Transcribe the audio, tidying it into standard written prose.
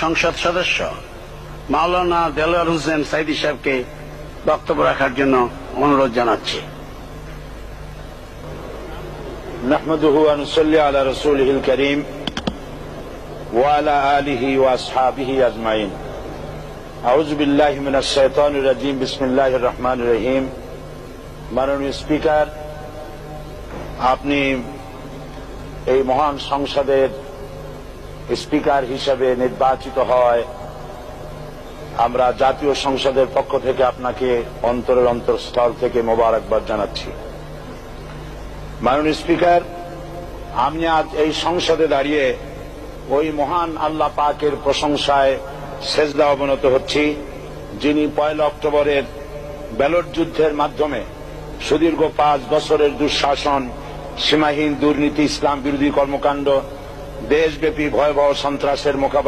সংসদ সদস্য মাওলানা দেলোয়ার হোসেন সাইদি সাহেবকে বক্তব্য রাখার জন্য অনুরোধ জানাচ্ছি। নাহমাদুহু ওয়া নুসাল্লি আলা রাসূলিহিল কারীম ওয়া আলা আলিহি ওয়া আসহাবিহি আজমাইন। আউযু বিল্লাহি মিনাশ শাইতানির রাজীম। বিসমিল্লাহির রহমানির রহিম। মাননীয় স্পিকার, আপনি এই মহান সংসদের স্পিকার হিসেবে নির্বাচিত হয় আমরা জাতীয় সংসদের পক্ষ থেকে আপনাকে অন্তরের অন্তঃস্থল থেকে মোবারকবাদ জানাচ্ছি। মাননীয় স্পিকার, আমি আজ এই সংসদে দাঁড়িয়ে ওই মহান আল্লাহ পাকের প্রশংসায় সেজদা অবনত হচ্ছি, যিনি 1 অক্টোবরের ব্যালট যুদ্ধের মাধ্যমে সুদীর্ঘ 5 বছরের দুঃশাসন, সীমাহীন দুর্নীতি, ইসলাম বিরোধী কর্মকাণ্ড, দেশব্যাপী ভয়াবহ সন্ত্রাসের মোকাবেলা